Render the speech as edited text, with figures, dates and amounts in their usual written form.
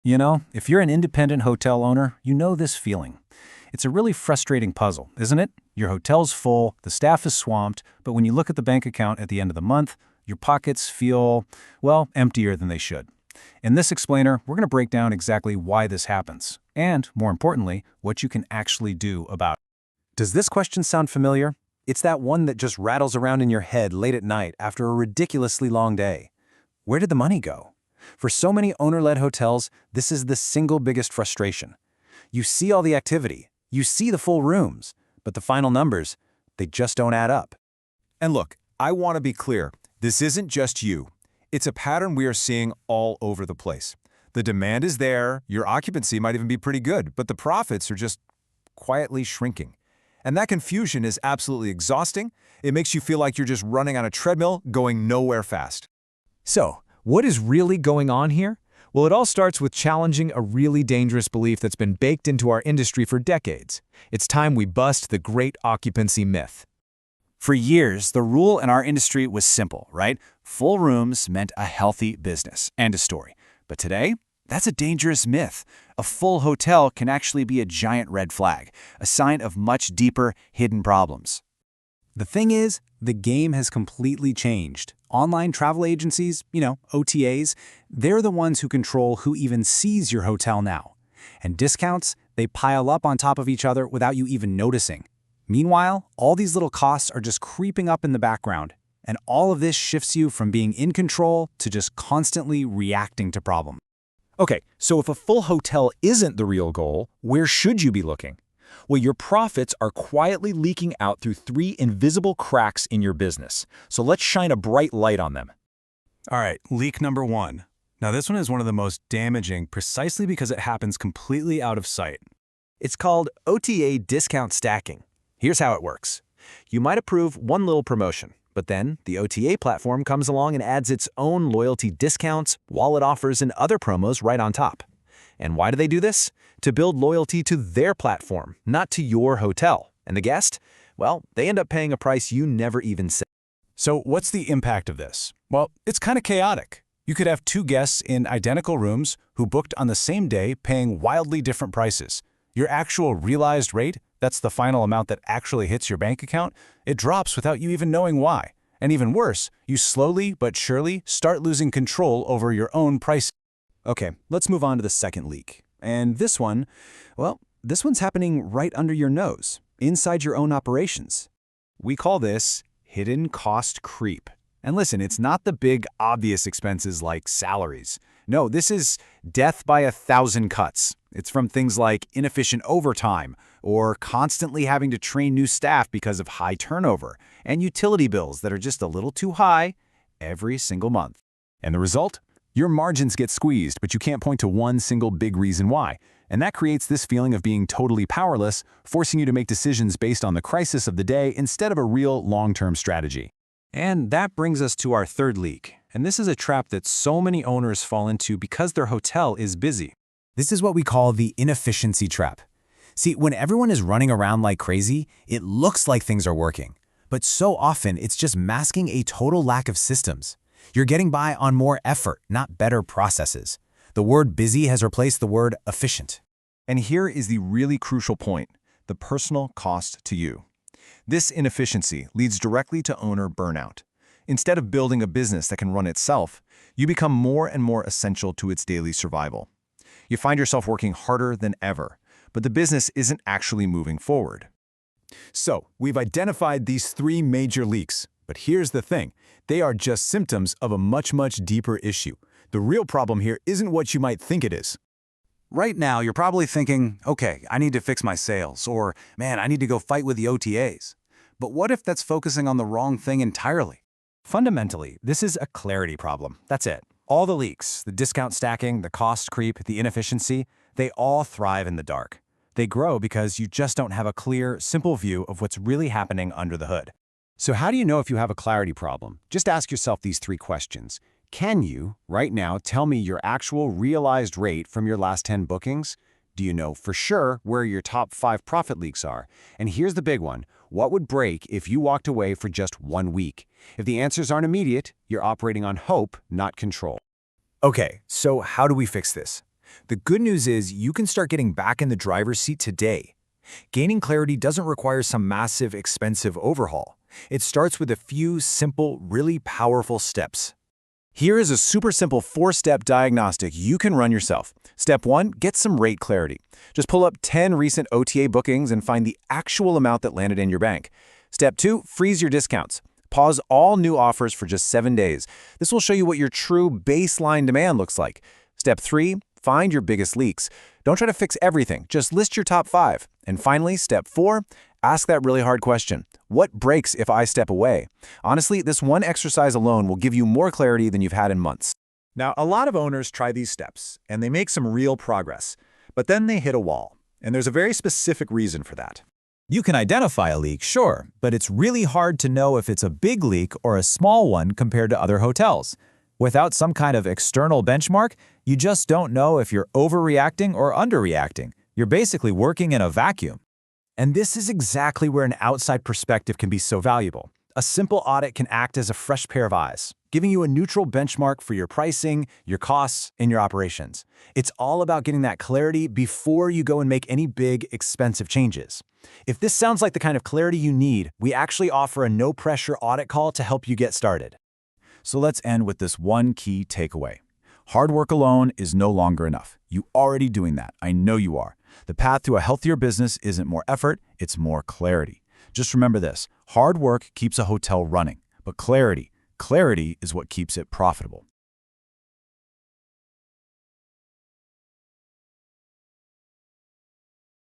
You know, if you're an independent hotel owner, you know this feeling. It's a really frustrating puzzle, isn't it? Your hotel's full, the staff is swamped, but when you look at the bank account at the end of the month, your pockets feel, well, emptier than they should. In this explainer, we're going to break down exactly why this happens, and, more importantly, what you can actually do about it. Does this question sound familiar? It's that one that just rattles around in your head late at night after a ridiculously long day. Where did the money go? For so many owner-led hotels, this is the single biggest frustration. You see all the activity, you see the full rooms, but the final numbers, they just don't add up. And look, I want to be clear, this isn't just you. It's a pattern we are seeing all over the place. The demand is there, your occupancy might even be pretty good, but the profits are just quietly shrinking. And that confusion is absolutely exhausting. It makes you feel like you're just running on a treadmill, going nowhere fast. So, what is really going on here? Well, it all starts with challenging a really dangerous belief that's been baked into our industry for decades. It's time we bust the great occupancy myth. For years, the rule in our industry was simple, right? Full rooms meant a healthy business. End of story. But today, that's a dangerous myth. A full hotel can actually be a giant red flag, a sign of much deeper, hidden problems. The thing is, the game has completely changed. Online travel agencies, OTAs, they're the ones who control who even sees your hotel now. And discounts, they pile up on top of each other without you even noticing. Meanwhile, all these little costs are just creeping up in the background. And all of this shifts you from being in control to just constantly reacting to problems. Okay, so if a full hotel isn't the real goal, where should you be looking? Well, your profits are quietly leaking out through three invisible cracks in your business. So let's shine a bright light on them. All right, leak number one. Now this one is one of the most damaging precisely because it happens completely out of sight. It's called OTA discount stacking. Here's how it works. You might approve one little promotion, but then the OTA platform comes along and adds its own loyalty discounts, wallet offers, and other promos right on top. And why do they do this? To build loyalty to their platform, not to your hotel. And the guest? Well, they end up paying a price you never even set. So what's the impact of this? Well, it's kind of chaotic. You could have two guests in identical rooms who booked on the same day paying wildly different prices. Your actual realized rate, that's the final amount that actually hits your bank account, it drops without you even knowing why. And even worse, you slowly but surely start losing control over your own price. Okay, let's move on to the second leak. And this one, well, this one's happening right under your nose, inside your own operations. We call this hidden cost creep. And listen, it's not the big obvious expenses like salaries. No, this is death by 1,000 cuts. It's from things like inefficient overtime or constantly having to train new staff because of high turnover and utility bills that are just a little too high every single month. And the result? Your margins get squeezed, but you can't point to one single big reason why. And that creates this feeling of being totally powerless, forcing you to make decisions based on the crisis of the day instead of a real long-term strategy. And that brings us to our third leak. And this is a trap that so many owners fall into because their hotel is busy. This is what we call the inefficiency trap. See, when everyone is running around like crazy, it looks like things are working. But so often, it's just masking a total lack of systems. You're getting by on more effort, not better processes. The word busy has replaced the word efficient. And here is the really crucial point, the personal cost to you. This inefficiency leads directly to owner burnout. Instead of building a business that can run itself, you become more and more essential to its daily survival. You find yourself working harder than ever, but the business isn't actually moving forward. So, we've identified these three major leaks, but here's the thing. They are just symptoms of a much, much deeper issue. The real problem here isn't what you might think it is. Right now, you're probably thinking, okay, I need to fix my sales, or man, I need to go fight with the OTAs. But what if that's focusing on the wrong thing entirely? Fundamentally, this is a clarity problem. That's it. All the leaks, the discount stacking, the cost creep, the inefficiency, they all thrive in the dark. They grow because you just don't have a clear, simple view of what's really happening under the hood. So how do you know if you have a clarity problem? Just ask yourself these three questions. Can you, right now, tell me your actual realized rate from your last 10 bookings? Do you know for sure where your top 5 profit leaks are? And here's the big one. What would break if you walked away for just 1 week? If the answers aren't immediate, you're operating on hope, not control. Okay, so how do we fix this? The good news is you can start getting back in the driver's seat today. Gaining clarity doesn't require some massive, expensive overhaul. It starts with a few simple, really powerful steps. Here is a super simple 4-step diagnostic you can run yourself. Step 1, get some rate clarity. Just pull up 10 recent OTA bookings and find the actual amount that landed in your bank. Step 2, freeze your discounts. Pause all new offers for just 7 days. This will show you what your true baseline demand looks like. Step 3, find your biggest leaks. Don't try to fix everything, just list your top 5. And finally, step 4, ask that really hard question. What breaks if I step away? Honestly, this one exercise alone will give you more clarity than you've had in months. Now, a lot of owners try these steps, and they make some real progress. But then they hit a wall, and there's a very specific reason for that. You can identify a leak, sure, but it's really hard to know if it's a big leak or a small one compared to other hotels. Without some kind of external benchmark, you just don't know if you're overreacting or underreacting. You're basically working in a vacuum. And this is exactly where an outside perspective can be so valuable. A simple audit can act as a fresh pair of eyes, giving you a neutral benchmark for your pricing, your costs, and your operations. It's all about getting that clarity before you go and make any big, expensive changes. If this sounds like the kind of clarity you need, we actually offer a no-pressure audit call to help you get started. So let's end with this one key takeaway. Hard work alone is no longer enough. You're already doing that. I know you are. The path to a healthier business isn't more effort, it's more clarity. Just remember this, hard work keeps a hotel running, but clarity is what keeps it profitable.